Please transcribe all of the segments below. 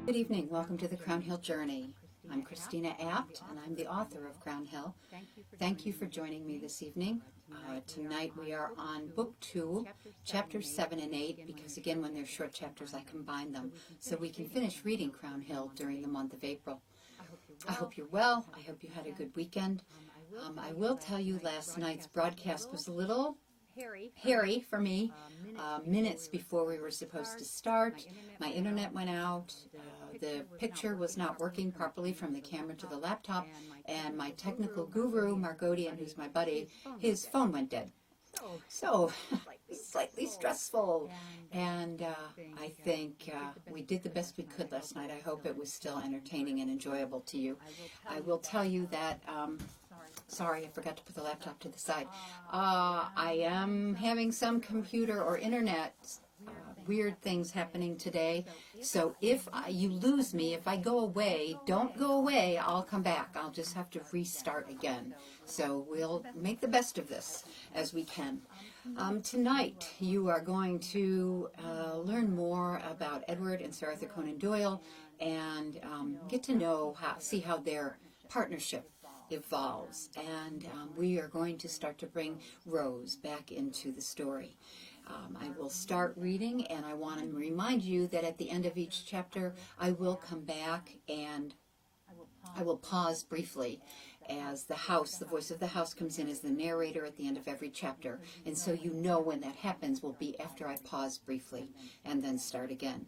Good evening. Welcome to the Crown Hill Journey. I'm Christina Apt, and I'm the author of Crown Hill. Thank you for joining me this evening. Tonight we are on Book 2, Chapters 7 and 8, because again, when they're short chapters, I combine them, so we can finish reading Crown Hill during the month of April. I hope you're well. I hope you had a good weekend. I will tell you last night's broadcast was a little hairy for me. Minutes before we were supposed to start, my internet went out. The picture was not working properly from the camera to the laptop, and my technical guru, Margodian, who's my buddy, his phone went dead. So, slightly stressful. And I think we did the best we could last night. I hope it was still entertaining and enjoyable to you. I will tell you that, sorry, I forgot to put the laptop to the side. I am having some computer or internet weird things happening today. So if you lose me, if I go away, don't go away. I'll come back. I'll just have to restart again. So we'll make the best of this as we can. Tonight you are going to learn more about Edward and Sir Arthur Conan Doyle and get to see how their partnership evolves. And we are going to start to bring Rose back into the story. I will start reading, and I want to remind you that at the end of each chapter, I will come back and I will pause briefly as the voice of the house comes in as the narrator at the end of every chapter. And so you know when that happens will be after I pause briefly and then start again.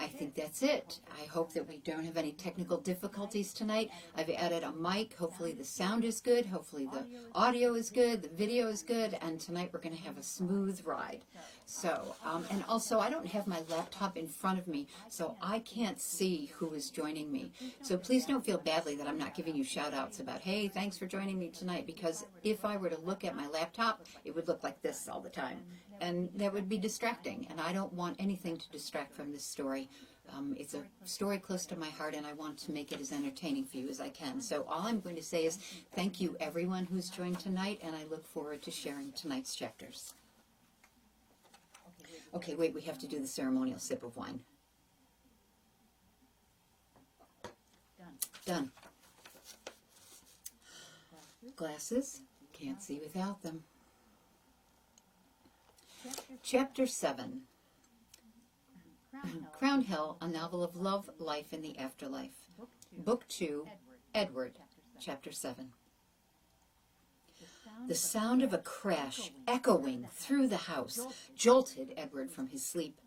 I think that's it. I hope that we don't have any technical difficulties tonight. I've added a mic. Hopefully the sound is good. Hopefully the audio is good. The video is good. And tonight we're going to have a smooth ride. So, and also I don't have my laptop in front of me, so I can't see who is joining me. So please don't feel badly that I'm not giving you shout outs about, hey, thanks for joining me tonight, because if I were to look at my laptop, it would look like this all the time. And that would be distracting, and I don't want anything to distract from this story. It's a story close to my heart, and I want to make it as entertaining for you as I can. So all I'm going to say is thank you, everyone who's joined tonight, and I look forward to sharing tonight's chapters. Okay, wait, we have to do the ceremonial sip of wine. Done. Glasses, can't see without them. Chapter 7. Crown Hill, a novel of love, life, and the afterlife. Book 2, Edward, Chapter 7. The sound of a crash echoing through the house jolted Edward from his sleep.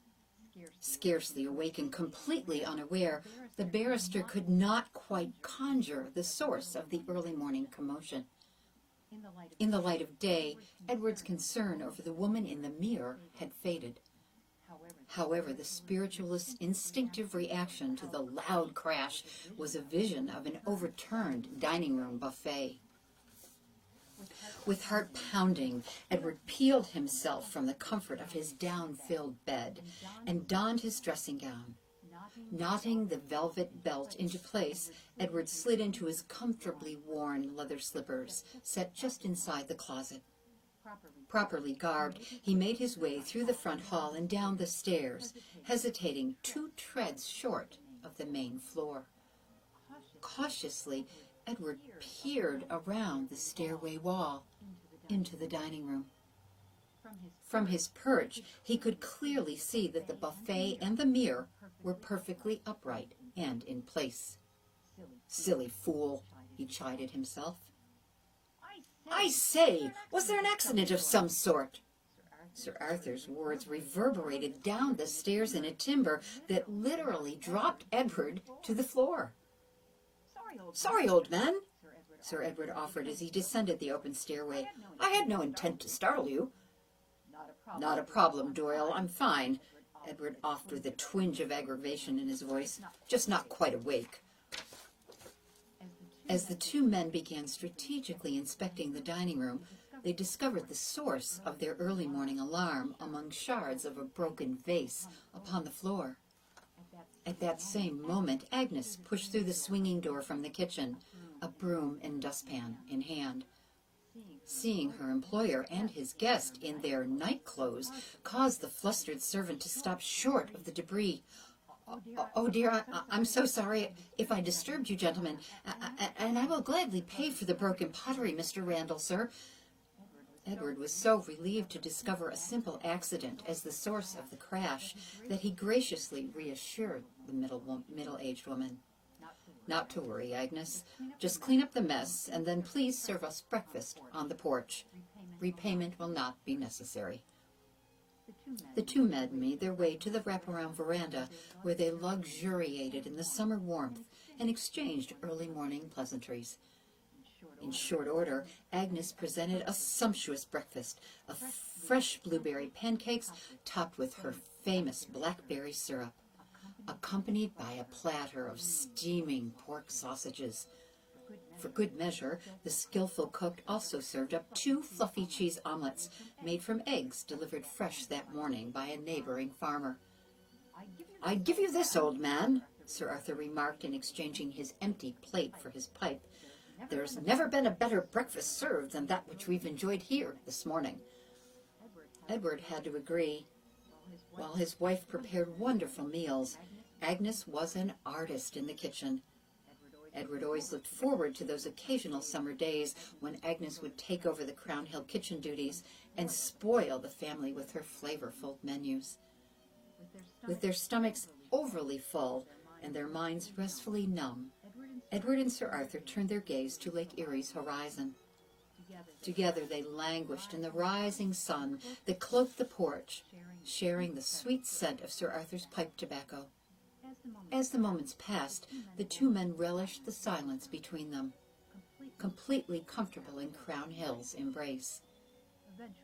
Scarcely awake and completely unaware, the barrister could not quite conjure the source of the early morning commotion. In the light of day, Edward's concern over the woman in the mirror had faded. However, the spiritualist's instinctive reaction to the loud crash was a vision of an overturned dining room buffet. With heart pounding, Edward peeled himself from the comfort of his down-filled bed and donned his dressing gown. Knotting the velvet belt into place, Edward slid into his comfortably worn leather slippers, set just inside the closet. Properly garbed, he made his way through the front hall and down the stairs, hesitating 2 treads short of the main floor. Cautiously, Edward peered around the stairway wall into the dining room. From his perch, he could clearly see that the buffet and the mirror were perfectly upright and in place. Silly fool, he chided himself. I say, was there an accident of some sort? Sir Arthur's words reverberated down the stairs in a timbre that literally dropped Edward to the floor. Sorry, old man, Sir Edward offered as he descended the open stairway. I had no intent to startle you. Not a problem, Doyle. I'm fine, Edward offered with a twinge of aggravation in his voice. Just not quite awake. As the 2 men began strategically inspecting the dining room, they discovered the source of their early morning alarm among shards of a broken vase upon the floor. At that same moment, Agnes pushed through the swinging door from the kitchen, a broom and dustpan in hand. Seeing her employer and his guest in their night clothes caused the flustered servant to stop short of the debris. Oh dear, I'm so sorry if I disturbed you, gentlemen, and I will gladly pay for the broken pottery, Mr. Randall, sir. Edward was so relieved to discover a simple accident as the source of the crash that he graciously reassured the middle-aged woman. Not to worry, Agnes. Just clean up the mess, and then please serve us breakfast on the porch. Repayment will not be necessary. The two men made their way to the wraparound veranda, where they luxuriated in the summer warmth and exchanged early morning pleasantries. In short order, Agnes presented a sumptuous breakfast of fresh blueberry pancakes topped with her famous blackberry syrup, accompanied by a platter of steaming pork sausages. For good measure, the skillful cook also served up 2 fluffy cheese omelets made from eggs delivered fresh that morning by a neighboring farmer. "I give you this, old man," Sir Arthur remarked in exchanging his empty plate for his pipe. "There's never been a better breakfast served than that which we've enjoyed here this morning." Edward had to agree. While his wife prepared wonderful meals, Agnes was an artist in the kitchen. Edward always looked forward to those occasional summer days when Agnes would take over the Crown Hill kitchen duties and spoil the family with her flavorful menus. With their stomachs overly full and their minds restfully numb, Edward and Sir Arthur turned their gaze to Lake Erie's horizon. Together they languished in the rising sun that cloaked the porch, sharing the sweet scent of Sir Arthur's pipe tobacco. As the moments passed, the two men relished the silence between them, completely comfortable in Crown Hill's embrace.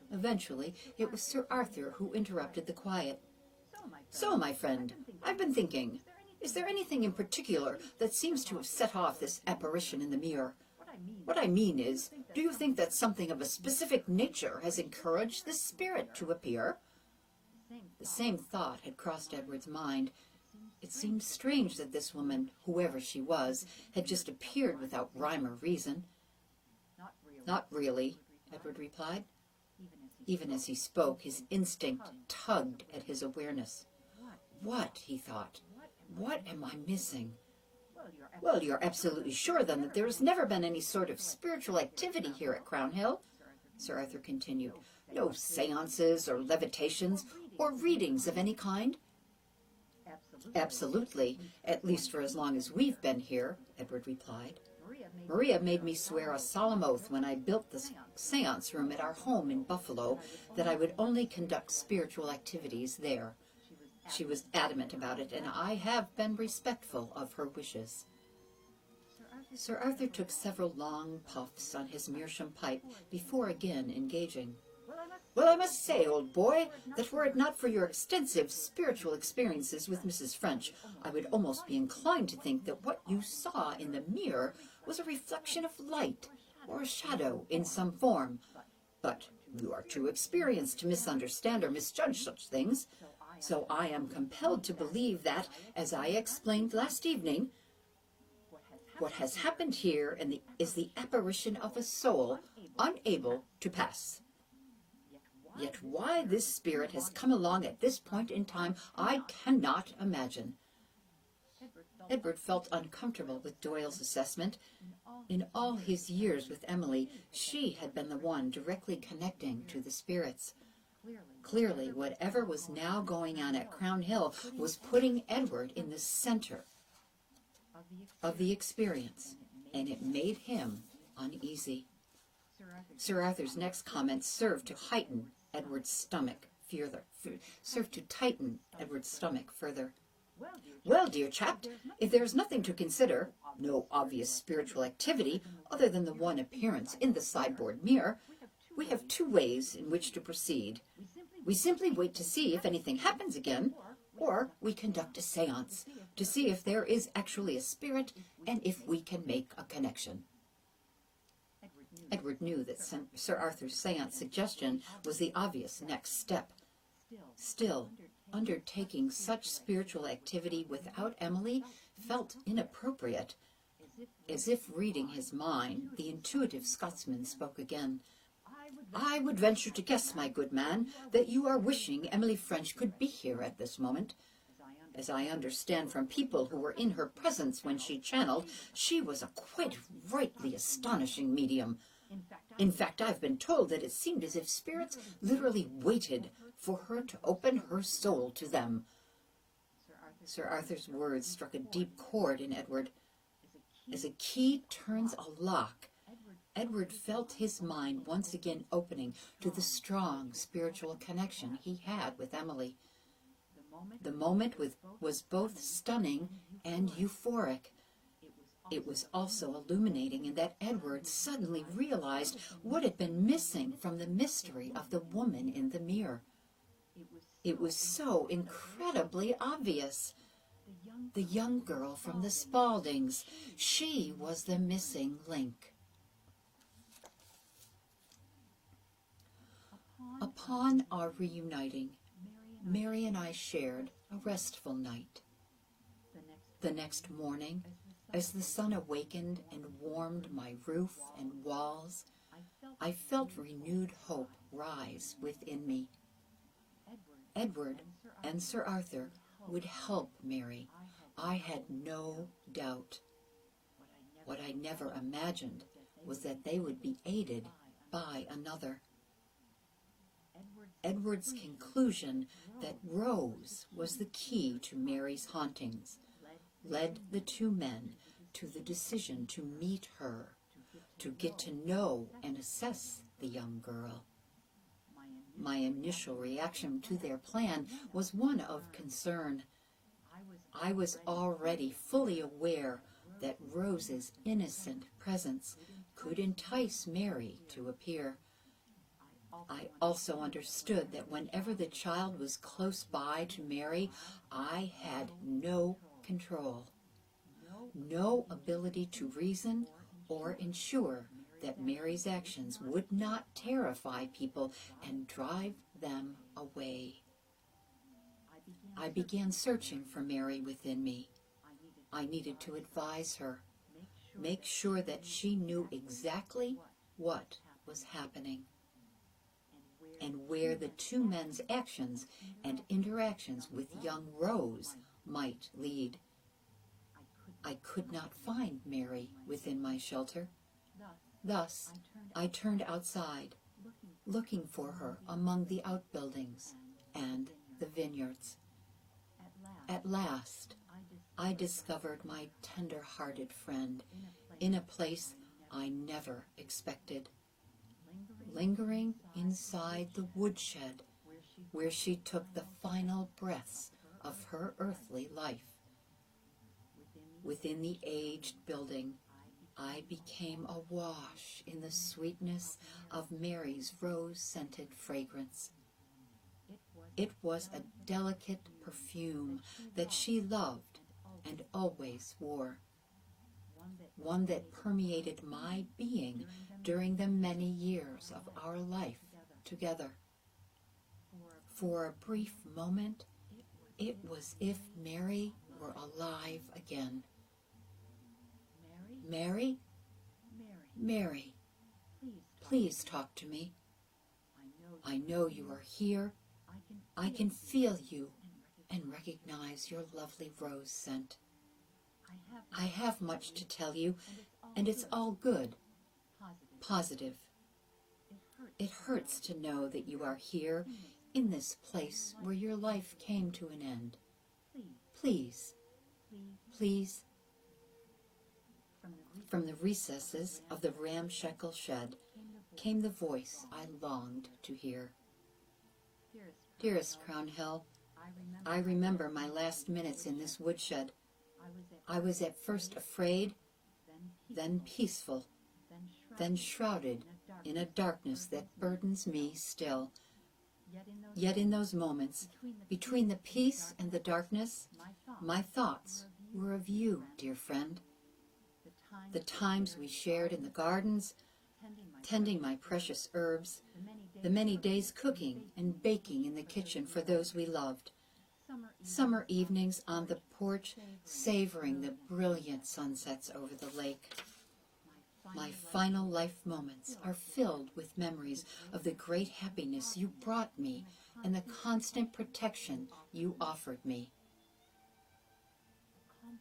Eventually, it was Sir Arthur who interrupted the quiet. "So, my friend, I've been thinking, is there anything in particular that seems to have set off this apparition in the mirror? What I mean is, do you think that something of a specific nature has encouraged this spirit to appear?" The same thought had crossed Edward's mind. It seemed strange that this woman, whoever she was, had just appeared without rhyme or reason. "Not really," Edward replied. Even as he spoke, his instinct tugged at his awareness. "What?" he thought. "What am I missing?" "Well, you're absolutely sure, then, that there has never been any sort of spiritual activity here at Crown Hill?" Sir Arthur continued. "No seances or levitations or readings of any kind?" "Absolutely, at least for as long as we've been here," Edward replied. "Maria made me swear a solemn oath when I built the seance room at our home in Buffalo that I would only conduct spiritual activities there. She was adamant about it, and I have been respectful of her wishes." Sir Arthur took several long puffs on his meerschaum pipe before again engaging. "Well, I must say, old boy, that were it not for your extensive spiritual experiences with Mrs. French, I would almost be inclined to think that what you saw in the mirror was a reflection of light or a shadow in some form. But you are too experienced to misunderstand or misjudge such things, so I am compelled to believe that, as I explained last evening, what has happened here is the apparition of a soul unable to pass. Yet why this spirit has come along at this point in time, I cannot imagine." Edward felt uncomfortable with Doyle's assessment. In all his years with Emily, she had been the one directly connecting to the spirits. Clearly, whatever was now going on at Crown Hill was putting Edward in the center of the experience, and it made him uneasy. Sir Arthur's next comment served to tighten Edward's stomach further. "Well, dear chap, if there is nothing to consider, no obvious spiritual activity other than the one appearance in the sideboard mirror, we have 2 ways in which to proceed. We simply wait to see if anything happens again, or we conduct a seance to see if there is actually a spirit and if we can make a connection." Edward knew that Sir Arthur's seance suggestion was the obvious next step. Still, undertaking such spiritual activity without Emily felt inappropriate. As if reading his mind, the intuitive Scotsman spoke again. "I would venture to guess, my good man, that you are wishing Emily French could be here at this moment. As I understand from people who were in her presence when she channeled, she was a quite rightly astonishing medium. In fact, I've been told that it seemed as if spirits literally waited for her to open her soul to them. Sir Arthur's words struck a deep chord in Edward. As a key turns a lock, Edward felt his mind once again opening to the strong spiritual connection he had with Emily. The moment was both stunning and euphoric. It was also illuminating in that Edward suddenly realized what had been missing from the mystery of the woman in the mirror. It was so incredibly obvious. The young girl from the Spaldings. She was the missing link. Upon our reuniting, Mary and I shared a restful night. The next morning, as the sun awakened and warmed my roof and walls, I felt renewed hope rise within me. Edward and Sir Arthur would help Mary. I had no doubt. What I never imagined was that they would be aided by another. Edward's conclusion that Rose was the key to Mary's hauntings led the two men to the decision to meet her, to get to know and assess the young girl. My initial reaction to their plan was one of concern. I was already fully aware that Rose's innocent presence could entice Mary to appear. I also understood that whenever the child was close by to Mary, I had no control, no ability to reason or ensure that Mary's actions would not terrify people and drive them away. I began searching for Mary within me. I needed to advise her, make sure that she knew exactly what was happening, and where the two men's actions and interactions with young Rose might lead. I could not find Mary within my shelter. Thus, I turned outside, looking for her among the outbuildings and the vineyards. At last, I discovered my tender-hearted friend in a place I never expected, lingering inside the woodshed where she took the final breaths of her earthly life. Within the aged building, I became awash in the sweetness of Mary's rose-scented fragrance. It was a delicate perfume that she loved and always wore, one that permeated my being during the many years of our life together. For a brief moment, it was as if Mary were alive again. Mary? Mary, please talk to me. I know you are here. I can feel you and recognize your lovely rose scent. I have much to tell you, and it's all good, positive. It hurts to know that you are here in this place where your life came to an end. Please, please. From the recesses of the ramshackle shed came the voice I longed to hear. Dearest Crown Hill, I remember my last minutes in this woodshed. I was at first afraid, then peaceful, then shrouded in a darkness that burdens me still. Yet in those moments, between the peace and the darkness, my thoughts were of you, dear friend. The times we shared in the gardens, tending my precious herbs, the many days cooking and baking in the kitchen for those we loved, summer evenings on the porch savoring the brilliant sunsets over the lake. My final life moments are filled with memories of the great happiness you brought me and the constant protection you offered me.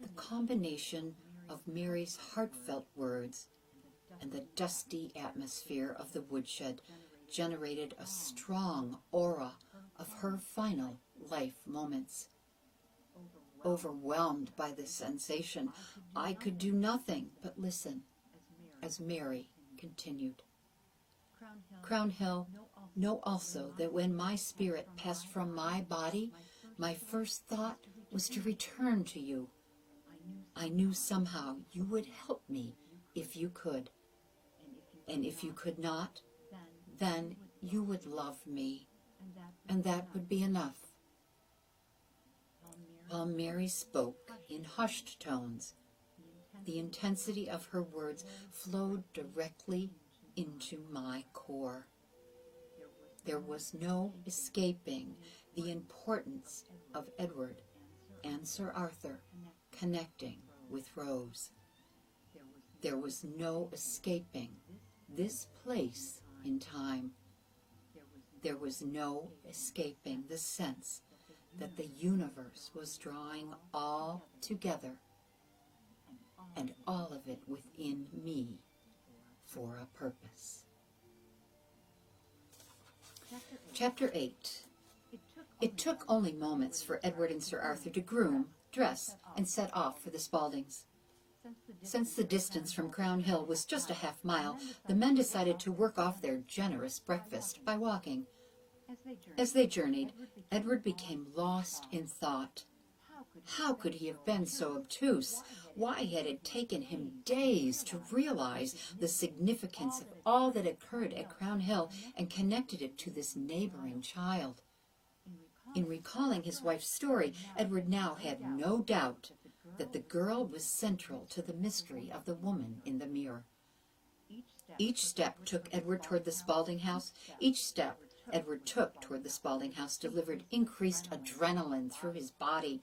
The combination of Mary's heartfelt words and the dusty atmosphere of the woodshed generated a strong aura of her final life moments. Overwhelmed by this sensation, I could do nothing but listen as Mary continued. Crown Hill, know also that when my spirit passed from my body, my first thought was to return to you. I knew somehow you would help me if you could. And if you could not, then you would love me, and that would be enough. While Mary spoke in hushed tones, the intensity of her words flowed directly into my core. There was no escaping the importance of Edward and Sir Arthur connecting with Rose. There was no escaping this place in time. There was no escaping the sense that the universe was drawing all together, and all of it within me for a purpose. Chapter 8. It took only moments for Edward and Sir Arthur to groom, dress, and set off for the Spaldings. Since the distance from Crown Hill was just a half mile, the men decided to work off their generous breakfast by walking. As they journeyed, Edward became lost in thought. How could he have been so obtuse? Why had it taken him days to realize the significance of all that occurred at Crown Hill and connected it to this neighboring child? In recalling his wife's story, Edward now had no doubt that the girl was central to the mystery of the woman in the mirror. Each step took Edward toward the Spalding house. Each step Edward took toward the Spalding house delivered increased adrenaline through his body.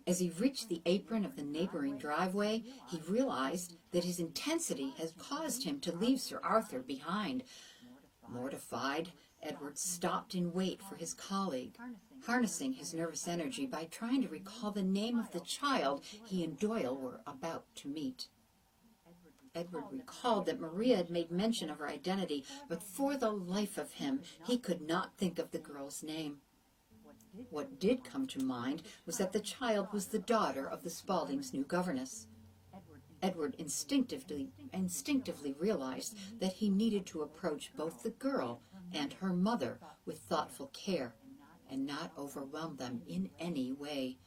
As he reached the apron of the neighboring driveway, he realized that his intensity had caused him to leave Sir Arthur behind. Mortified, Edward stopped in wait for his colleague, harnessing his nervous energy by trying to recall the name of the child he and Doyle were about to meet. Edward recalled that Maria had made mention of her identity, but for the life of him, he could not think of the girl's name. What did come to mind was that the child was the daughter of the Spaldings' new governess. Edward instinctively realized that he needed to approach both the girl and her mother with thoughtful care and not overwhelm them in any way.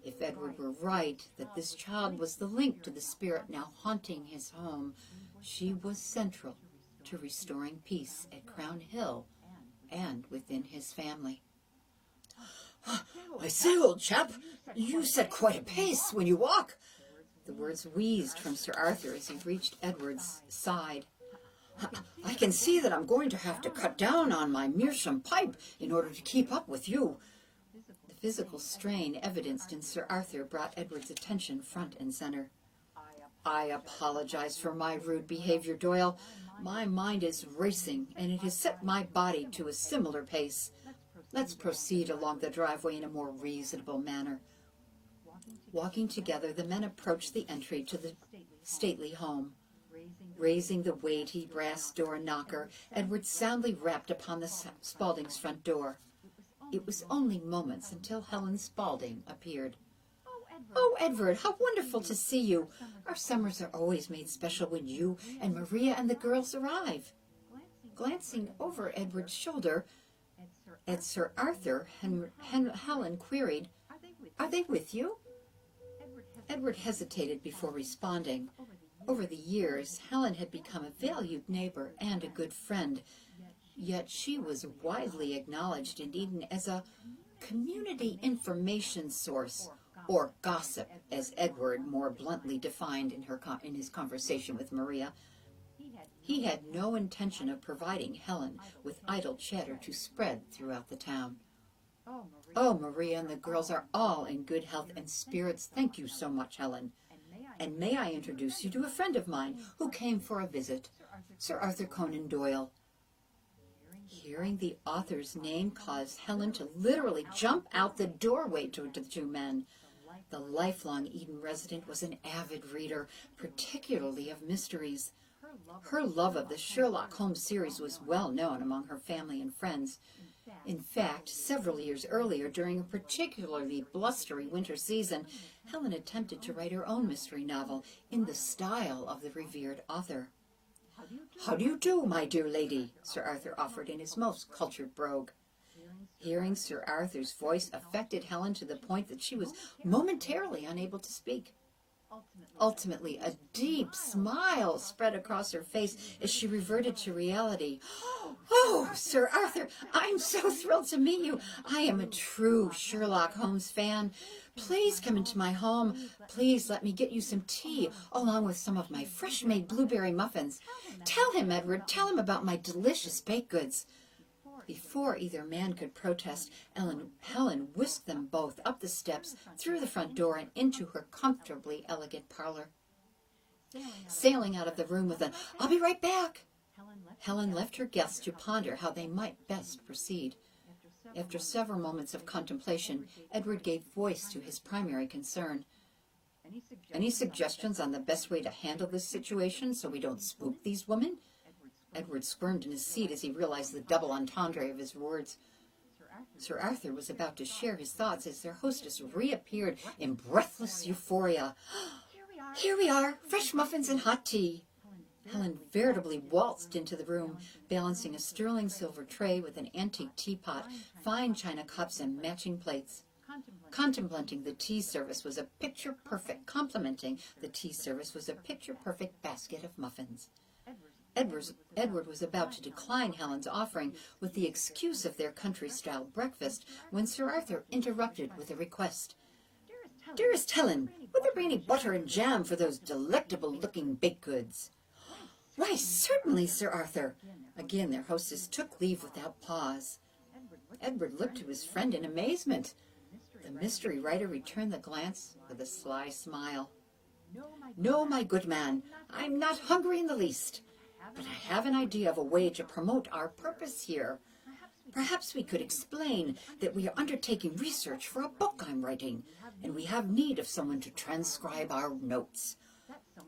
If Edward were right that this child was the link to the spirit now haunting his home, she was central to restoring peace at Crown Hill and within his family. I say, old chap, you set quite a pace when you walk. The words wheezed from Sir Arthur as he reached Edward's side. I can see that I'm going to have to cut down on my meerschaum pipe in order to keep up with you. The physical strain evidenced in Sir Arthur brought Edward's attention front and center. I apologize for my rude behavior, Doyle. My mind is racing, and it has set my body to a similar pace. Let's proceed along the driveway in a more reasonable manner. Walking together, the men approached the entry to the stately home. Raising the weighty brass door knocker, Edward soundly rapped upon the Spaldings' front door. It was only moments until Helen Spalding appeared. Oh, Edward, how wonderful to see you. Our summers are always made special when you and Maria and the girls arrive. Glancing over Edward's shoulder at Sir Arthur, Helen queried, "Are they with you?" Edward hesitated before responding. Over the years, Helen had become a valued neighbor and a good friend, yet she was widely acknowledged in Eden as a community information source, or gossip, as Edward more bluntly defined in his conversation with Maria. He had no intention of providing Helen with idle chatter to spread throughout the town. "Oh, Maria and the girls are all in good health and spirits. Thank you so much, Helen. And may I introduce you to a friend of mine who came for a visit, Sir Arthur Conan Doyle." Hearing the author's name caused Helen to literally jump out the doorway to the two men. The lifelong Eden resident was an avid reader, particularly of mysteries. Her love of the Sherlock Holmes series was well known among her family and friends. In fact, several years earlier, during a particularly blustery winter season, Helen attempted to write her own mystery novel in the style of the revered author. "How do you do, my dear lady?" Sir Arthur offered in his most cultured brogue. Hearing Sir Arthur's voice affected Helen to the point that she was momentarily unable to speak. Ultimately, a deep smile spread across her face as she reverted to reality. "Oh, Sir Arthur, I'm so thrilled to meet you. I am a true Sherlock Holmes fan. Please come into my home. Please let me get you some tea, along with some of my fresh-made blueberry muffins. Tell him, Edward, tell him about my delicious baked goods." Before either man could protest, Helen whisked them both up the steps, through the front door, and into her comfortably elegant parlor. Sailing out of the room with an "I'll be right back," Helen left her guests to ponder how they might best proceed. After several moments of contemplation, Edward gave voice to his primary concern. "Any suggestions on the best way to handle this situation so we don't spook these women?" Edward squirmed in his seat as he realized the double entendre of his words. Sir Arthur was about to share his thoughts as their hostess reappeared in breathless euphoria. "Here we are, fresh muffins and hot tea." Helen veritably waltzed into the room, balancing a sterling silver tray with an antique teapot, fine china cups, and matching plates. Complimenting the tea service was a picture-perfect basket of muffins. Edward was about to decline Helen's offering with the excuse of their country-style breakfast when Sir Arthur interrupted with a request. "Dearest Helen, would there be any butter and jam for those delectable-looking baked goods?" "Why, certainly, Sir Arthur." Again their hostess took leave without pause. Edward looked to his friend in amazement. The mystery writer returned the glance with a sly smile. "No, my good man, I'm not hungry in the least. But I have an idea of a way to promote our purpose here. Perhaps we could explain that we are undertaking research for a book I'm writing, and we have need of someone to transcribe our notes.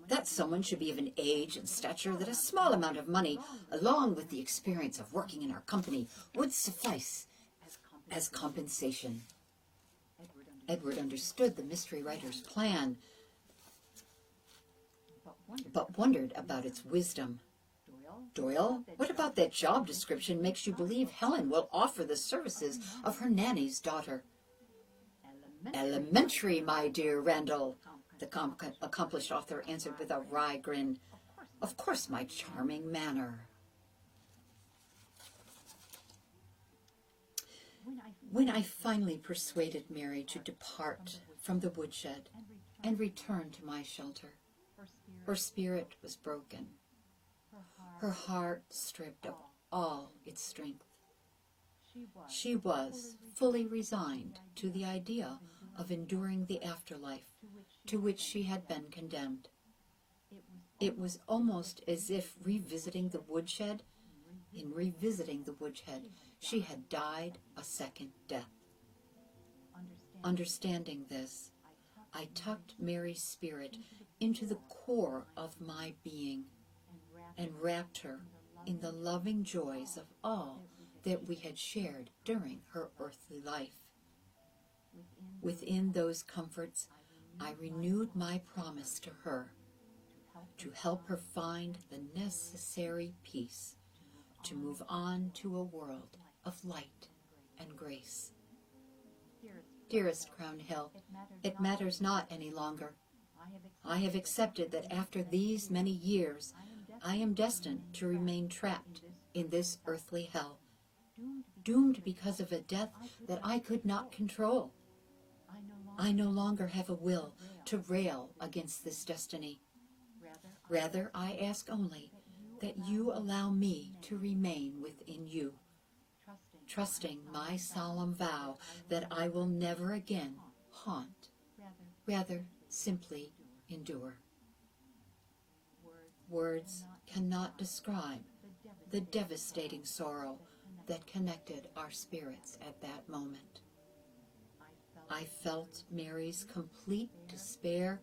That someone should be of an age and stature that a small amount of money, along with the experience of working in our company, would suffice as compensation." Edward understood the mystery writer's plan, but wondered about its wisdom. "Doyle, what about that job description makes you believe Helen will offer the services of her nanny's daughter?" "Elementary, my dear Randall," the accomplished author answered with a wry grin. "Of course, my charming manner." When I finally persuaded Mary to depart from the woodshed and return to my shelter, her spirit was broken. Her heart stripped of all its strength. She was fully resigned to the idea of enduring the afterlife to which she had been condemned. It was almost as if in revisiting the woodshed, she had died a second death. Understanding this, I tucked Mary's spirit into the core of my being and wrapped her in the loving joys of all that we had shared during her earthly life. Within those comforts, I renewed my promise to her to help her find the necessary peace to move on to a world of light and grace. Dearest Crown Hill, it matters not any longer. I have accepted that after these many years, I am destined to remain trapped in this earthly hell, doomed because of a death that I could not control. I no longer have a will to rail against this destiny. Rather, I ask only that you allow me to remain within you, trusting my solemn vow that I will never again haunt, rather simply endure. Words cannot describe the devastating sorrow that connected our spirits at that moment. I felt Mary's complete despair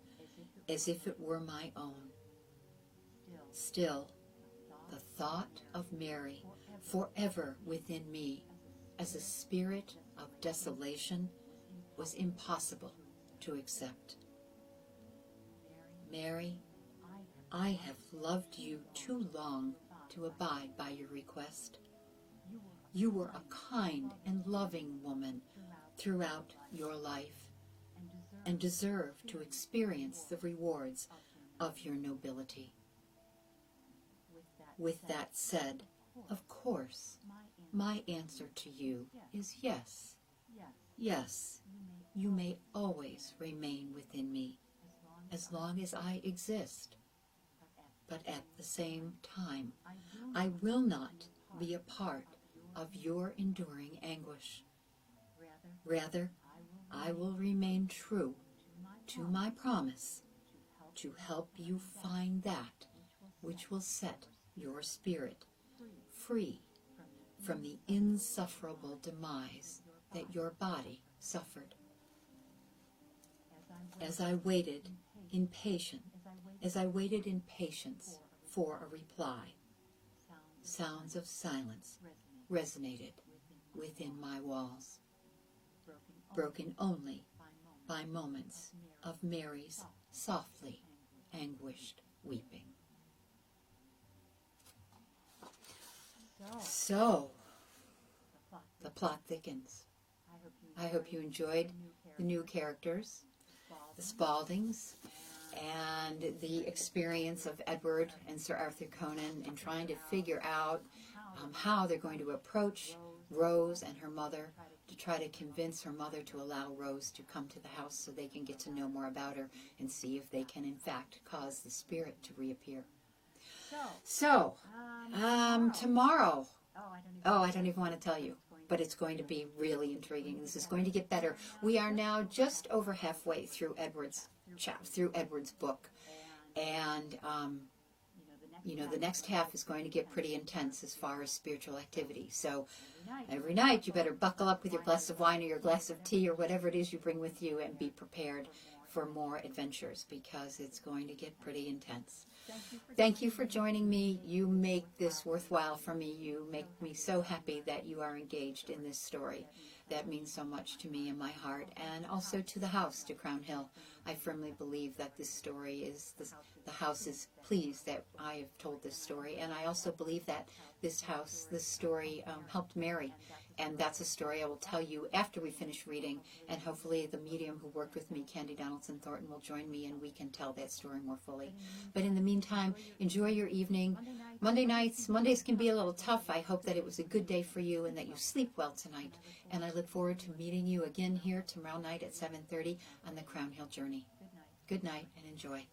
as if it were my own. Still, the thought of Mary forever within me as a spirit of desolation was impossible to accept. Mary, I have loved you too long to abide by your request. You were a kind and loving woman throughout your life and deserve to experience the rewards of your nobility. With that said, of course, my answer to you is yes. Yes, you may always remain within me as long as I exist. But at the same time, I will not be a part of your enduring anguish. Rather, I will remain true to my promise to help you find that which will set your spirit free from the insufferable demise that your body suffered. As I waited in patience for a reply, sounds of silence resonated within my walls, broken only by moments of Mary's softly anguished weeping. So, the plot thickens. I hope you enjoyed the new characters, the Spaldings, and the experience of Edward and Sir Arthur Conan in trying to figure out how they're going to approach Rose and her mother to try to convince her mother to allow Rose to come to the house so they can get to know more about her and see if they can in fact cause the spirit to reappear. So, tomorrow, I don't even want to tell you, but it's going to be really intriguing. This is going to get better. We are now just over halfway through Edward's book, and the next half is going to get pretty intense as far as spiritual activity. So every night you better buckle up with your glass of wine or your glass of tea or whatever it is you bring with you and be prepared for more adventures, because it's going to get pretty intense. Thank you for joining me. You make this worthwhile for me. You make me so happy that you are engaged in this story. That means so much to me and my heart, and also to the house, to Crown Hill. I firmly believe that this story is, the house is pleased that I have told this story, and I also believe that this story helped Mary. And that's a story I will tell you after we finish reading, and hopefully the medium who worked with me, Candy Donaldson Thornton, will join me and we can tell that story more fully. But in the meantime, enjoy your evening. Mondays can be a little tough. I hope that it was a good day for you and that you sleep well tonight. And I look forward to meeting you again here tomorrow night at 7:30 on the Crown Hill Journey. Good night and enjoy.